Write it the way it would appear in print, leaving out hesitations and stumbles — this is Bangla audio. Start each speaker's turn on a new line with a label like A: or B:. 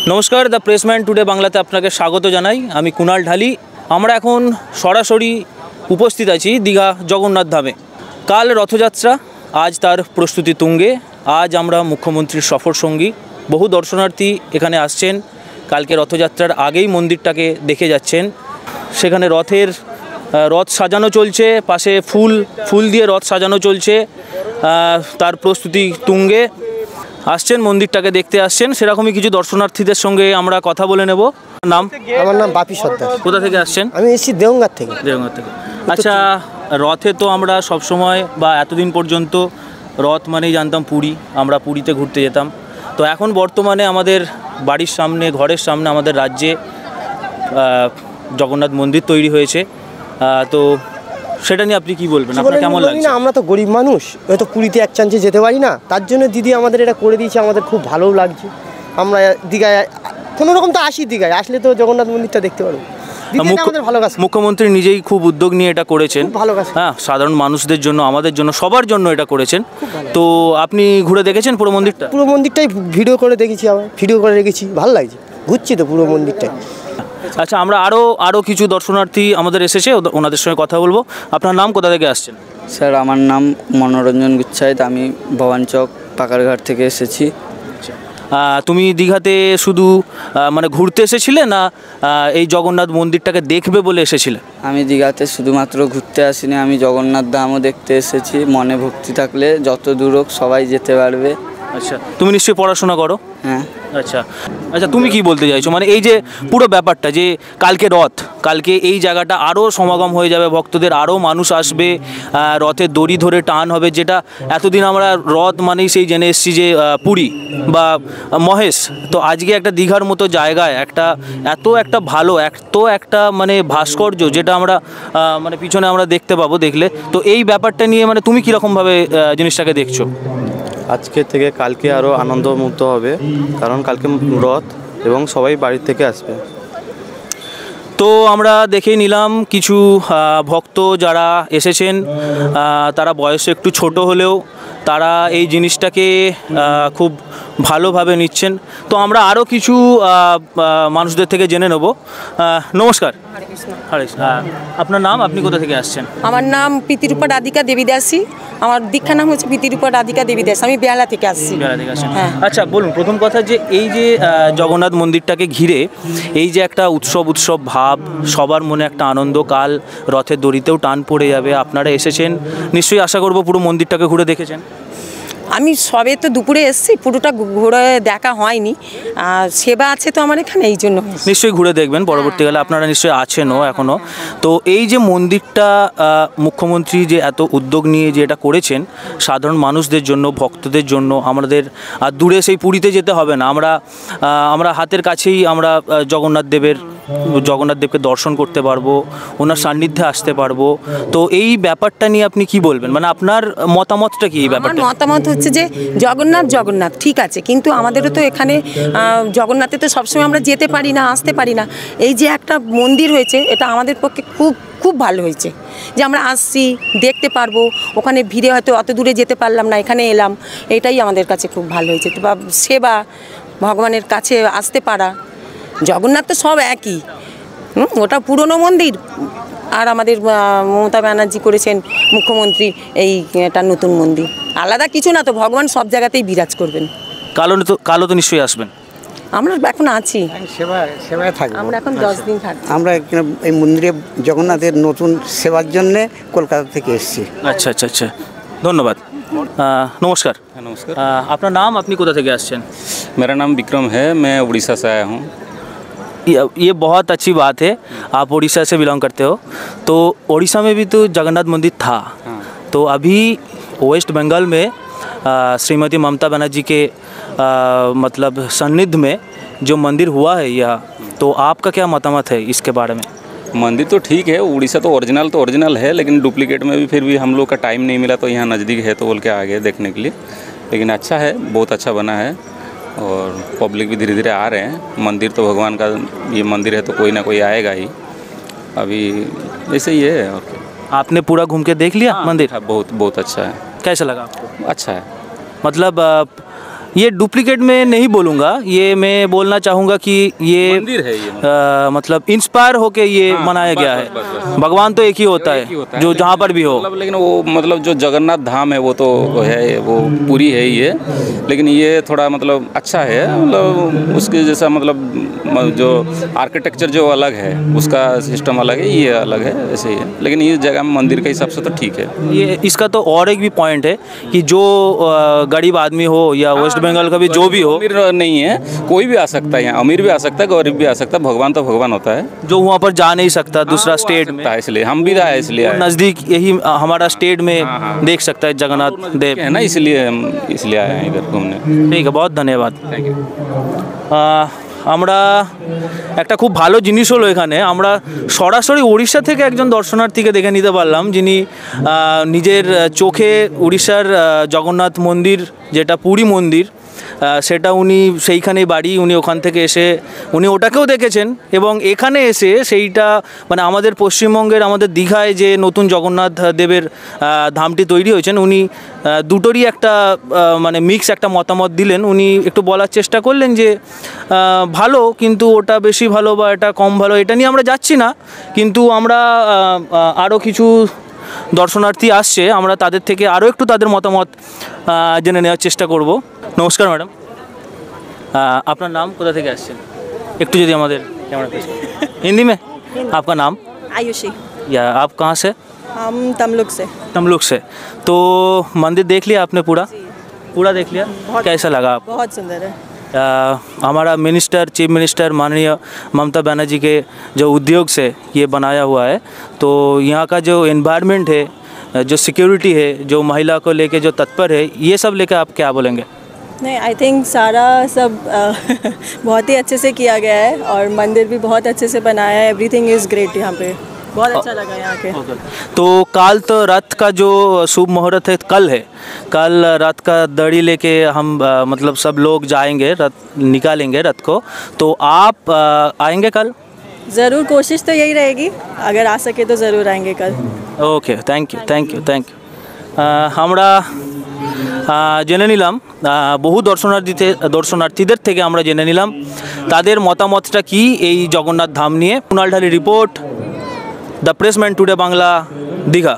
A: নমস্কার, দ্য প্রেসম্যান টুডে বাংলাতে আপনাকে স্বাগত জানাই। আমি কুণাল ঢালি। আমরা এখন সরাসরি উপস্থিত আছি দীঘা জগন্নাথ ধামে। কাল রথযাত্রা, আজ তার প্রস্তুতি তুঙ্গে। আজ আমরা মুখ্যমন্ত্রীর সফর সঙ্গী। বহু দর্শনার্থী এখানে আসছেন, কালকে রথযাত্রার আগেই মন্দিরটাকে দেখে যাচ্ছেন। সেখানে রথ সাজানো চলছে, পাশে ফুল দিয়ে রথ সাজানো চলছে, তার প্রস্তুতি তুঙ্গে। আসছেন, মন্দিরটাকে দেখতে আসছেন। সেরকমই কিছু দর্শনার্থীদের সঙ্গে আমরা কথা বলে নেব। নাম?
B: আমার নাম বাপি সর্দার।
A: কোথা থেকে আসছেন?
B: আমি এসেছি দেওঘাট থেকে।
A: আচ্ছা, রথে তো আমরা সবসময় বা এতদিন পর্যন্ত রথ মানেই জানতাম পুরী, আমরা পুরীতে ঘুরতে যেতাম। তো এখন বর্তমানে আমাদের বাড়ির সামনে, ঘরের সামনে আমাদের রাজ্যে জগন্নাথ মন্দির তৈরি হয়েছে। তো সেটা নিয়ে আপনি কি বলবেন? আপনার কেমন লাগছে?
B: না, আমরা তো গরিব মানুষ, হয়তো পুরীতে এক চান্সে যেতে পারি না, তার জন্য দিদি আমাদের এটা করে দিয়েছে, আমাদের খুব ভালোও লাগছে। আমরা দীঘায় কোনো রকম তো আসি, দীঘায় আসলে তো জগন্নাথ মন্দিরটা দেখতে পারবো।
A: মুখ্যমন্ত্রী নিজেই খুব উদ্যোগ নিয়ে এটা করেছেন,
B: ভালো কাজ।
A: হ্যাঁ, সাধারণ মানুষদের জন্য, আমাদের জন্য, সবার জন্য এটা করেছেন। তো আপনি ঘুরে দেখেছেন পুরো মন্দিরটা?
B: পুরো মন্দিরটাই ভিডিও করে দেখেছি, আমরা ভিডিও করে রেখেছি, ভালো লাগছে, ঘুরছি তো পুরো মন্দিরটাই।
A: আচ্ছা, আমরা আরও কিছু দর্শনার্থী আমাদের এসেছে, ওনাদের সঙ্গে কথা বলবো। আপনার নাম, কোথা থেকে আসছেন?
C: স্যার, আমার নাম মনোরঞ্জন গুচ্ছাইত, আমি ভবানচক পাকারঘাট থেকে এসেছি।
A: তুমি দীঘাতে শুধু মানে ঘুরতে এসেছিলে, না এই জগন্নাথ মন্দিরটাকে দেখবে বলে এসেছিলে?
C: আমি দীঘাতে শুধুমাত্র ঘুরতে আসিনি, আমি জগন্নাথ ধামও দেখতে এসেছি। মনে ভক্তি থাকলে যত দূর হোক সবাই যেতে পারবে।
A: আচ্ছা, তুমি নিশ্চয়ই পড়াশোনা করো?
C: হ্যাঁ।
A: আচ্ছা, তুমি কি বলতে চাইছো? মানে এই যে পুরো ব্যাপারটা, যে কালকে এই জায়গাটা আরও সমাগম হয়ে যাবে, ভক্তদের আরও মানুষ আসবে, রথের দড়ি ধরে টান হবে, যেটা এতদিন আমরা রথ মানেই সেই জেনে এসেছি যে পুরী বা মহেশ। তো আজকে একটা দীঘার মতো জায়গায় এত একটা মানে ভাস্কর্য, যেটা আমরা মানে পিছনে আমরা দেখতে পাবো দেখলে। তো এই ব্যাপারটা নিয়ে মানে তুমি কীরকমভাবে জিনিসটাকে দেখছো?
D: আজকে থেকে কালকে আরও আনন্দমুক্ত হবে, কারণ কালকে রথ এবং সবাই বাড়ি থেকে আসবে।
A: তো আমরা দেখে নিলাম কিছু ভক্ত যারা এসেছেন, তারা বয়সে একটু ছোট হলেও তারা এই জিনিসটাকে খুব ভালোভাবে নিচ্ছেন। তো আমরা আরও কিছু মানুষদের থেকে জেনে নেব। নমস্কার। আপনার নাম, আপনি কোথা থেকে আসছেন?
E: আমার নাম প্রীতিরূপা রাধিকা দেবীদাসী। আমার দীক্ষা নাম হচ্ছে প্রীতিরূপা রাধিকা দেবীদাস। আমি বেহালা থেকে আসছি।
A: হ্যাঁ। আচ্ছা, বলুন, প্রথম কথা যে এই যে জগন্নাথ মন্দিরটাকে ঘিরে এই যে একটা উৎসব ভাব, সবার মনে একটা আনন্দ, কাল রথের দড়িতেও টান পড়ে যাবে, আপনারা এসেছেন নিশ্চয়ই, আশা করব পুরো মন্দিরটাকে ঘুরে দেখেছেন।
E: আমি সবে তো দুপুরে এসেছি, পুরোটা ঘুরে দেখা হয়নি, সেবা আছে তো আমার এখানে, এই জন্য।
A: নিশ্চয়ই ঘুরে দেখবেন পরবর্তীকালে, আপনারা নিশ্চয়ই আছেনও এখনও। তো এই যে মন্দিরটা মুখ্যমন্ত্রী যে এত উদ্যোগ নিয়ে যে এটা করেছেন সাধারণ মানুষদের জন্য, ভক্তদের জন্য, আমাদের আর দূরে সেই পুরীতে যেতে হবে না, আমরা হাতের কাছেই আমরা জগন্নাথদেবকে দর্শন করতে পারবো, ওনার সান্নিধ্যে আসতে পারবো। তো এই ব্যাপারটা নিয়ে আপনি কি বলবেন? মানে আপনার মতামতটা কি এই ব্যাপারটা?
E: মতামত হচ্ছে যে জগন্নাথ ঠিক আছে, কিন্তু আমাদেরও তো এখানে জগন্নাথে তো সবসময় আমরা যেতে পারি না, আসতে পারি না। এই যে একটা মন্দির হয়েছে, এটা আমাদের পক্ষে খুব ভালো হয়েছে, যে আমরা আসছি, দেখতে পারবো। ওখানে ভিড়ে হয়তো অত দূরে যেতে পারলাম না, এখানে এলাম, এটাই আমাদের কাছে খুব ভালো হয়েছে। বা সেবা, ভগবানের কাছে আসতে পারা, জগন্নাথ তো সব একই, ওটা পুরনো মন্দির, আর আমাদের মমতা ব্যানার্জি করেছেন মুখ্যমন্ত্রী এটা নতুন মন্দির। আলাদা কিছু না তো, ভগবান সব জায়গাতেই বিরাজ করবেন।
A: কালো তো নিশ্চয়ই আসবেন?
E: আমরা এখন আছি,
B: সেবায় থাকবো।
E: আমরা এখন 10 দিন থাকবো।
B: আমরা এই মন্দিরে জগন্নাথের নতুন সেবার জন্যে কলকাতা থেকে এসেছি।
A: আচ্ছা, ধন্যবাদ। नमस्कार।
F: नमस्कार।
A: अपना नाम, अपनी कोथा থেকে আসছেন?
F: मेरा नाम विक्रम है, मैं उड़ीसा से आया हूँ।
A: ये बहुत अच्छी बात है, आप उड़ीसा से बिलोंग करते हो। तो उड़ीसा में भी तो जगन्नाथ मंदिर था।
F: हाँ।
A: तो अभी वेस्ट बंगाल में श्रीमती ममता बनर्जी के मतलब सानिध्य में जो मंदिर हुआ है, या तो आपका क्या मतामत है इसके बारे में?
F: मंदिर तो ठीक है, उड़ीसा तो ओरिजिनल है, लेकिन डुप्लीकेट में भी फिर भी हम लोग का टाइम नहीं मिला, तो यहाँ नज़दीक है तो बोल के आ गए देखने के लिए। लेकिन अच्छा है, बहुत अच्छा बना है, और पब्लिक भी धीरे धीरे आ रहे हैं। मंदिर तो भगवान का ये मंदिर है, तो कोई ना कोई आएगा ही, अभी ऐसे ही है। और
A: आपने पूरा घूम के देख लिया?
F: हाँ,
A: मंदिर
F: बहुत अच्छा है।
A: कैसा लगा आपको?
F: अच्छा है,
A: मतलब ये डुप्लीकेट में नहीं बोलूँगा, ये मैं बोलना चाहूँगा कि ये
F: मंदिर है ये,
A: मतलब इंस्पायर होके ये बनाया गया है। भगवान तो एक ही होता है जो जहाँ पर भी हो।
F: मतलब लेकिन वो मतलब जो जगन्नाथ धाम है वो तो है, वो पूरी है ही है, लेकिन ये थोड़ा मतलब अच्छा है, मतलब उसके जैसा मतलब जो आर्किटेक्चर जो अलग है उसका सिस्टम अलग है, ये अलग है, ऐसे ही है। लेकिन ये जगह मंदिर के हिसाब से तो ठीक है।
A: ये इसका तो और एक भी पॉइंट है कि जो गरीब आदमी हो या वेस्ट बंगाल का भी जो भी हो,
F: अमीर नहीं है, कोई भी आ सकता है यहाँ, अमीर भी आ सकता है, गरीब भी आ सकता है, भगवान तो भगवान होता है।
A: जो वहाँ पर जा नहीं सकता दूसरा स्टेट में,
F: इसलिए हम भी आए, इसलिए आए।
A: नज़दीक यही हमारा स्टेट में देख सकता है जगन्नाथ देव
F: है ना, इसलिए हम इसलिए आए हैं इधर घूमने।
A: ठीक है, बहुत धन्यवाद।
F: Thank you.
A: আমরা একটা খুব ভালো জিনিস হলো এখানে আমরা সরাসরি উড়িষ্যা থেকে একজন দর্শনার্থীকে দেখে নিতে পারলাম, যিনি নিজের চোখে উড়িষ্যার জগন্নাথ মন্দির যেটা পুরী মন্দির সেটা উনি সেইখানেই বাড়ি, উনি ওখান থেকে এসে উনি ওটাকেও দেখেছেন এবং এখানে এসে সেইটা মানে আমাদের পশ্চিমবঙ্গের আমাদের দীঘায় যে নতুন জগন্নাথ দেবের ধামটি তৈরি হয়েছেন উনি দুটোরই একটা মানে মিক্স একটা মতামত দিলেন। উনি একটু বলার চেষ্টা করলেন যে ভালো, কিন্তু ওটা বেশি ভালো বা এটা কম ভালো এটা নিয়ে আমরা যাচ্ছি না, কিন্তু আমরা আরও কিছু দর্শনার্থী আসছে, আমরা তাদের থেকে আরও একটু তাদের মতামত জেনে নেওয়ার চেষ্টা করব। নমস্কার ম্যাডাম, আপনার নাম, কোথা থেকে আসছেন একটু যদি আমাদের कैमरा पे हिंदी में आपका नाम?
G: आयुषी।
A: या आप कहाँ से?
G: हम तमलुक से।
A: तमलुक से। तो मंदिर देख लिया आपने पूरा? पूरा देख लिया, कैसा लगा आपको?
G: बहुत सुंदर है।
A: हमारा मिनिस्टर, चीफ मिनिस्टर माननीय ममता बनर्जी के जो उद्योग से ये बनाया हुआ है, तो यहाँ का जो एनवायरनमेंट है, जो सिक्योरिटी है, जो महिला को लेके जो तत्पर है, ये सब लेकर आप क्या बोलेंगे?
G: नहीं, आई थिंक सारा सब बहुत ही अच्छे से किया गया है और मंदिर भी बहुत अच्छे से बनाया है। एवरीथिंग इज़ ग्रेट यहाँ पे, बहुत अच्छा लगा यहाँ के।
A: तो काल तो रथ का जो शुभ मुहूर्त है कल है, कल रथ का दड़ी लेके हम मतलब सब लोग जाएंगे, रथ निकालेंगे रथ को, तो आप आएंगे कल?
G: ज़रूर, कोशिश तो यही रहेगी, अगर आ सके तो ज़रूर आएंगे कल।
A: Okay, thank you thank you thank you. আমরা জেনে নিলাম বহু দর্শনার্থীদের থেকে আমরা জেনে নিলাম তাদের মতামতটা কি এই জগন্নাথ ধাম নিয়ে। Kunal Dhali report, the Pressman Today Bangla, Digha.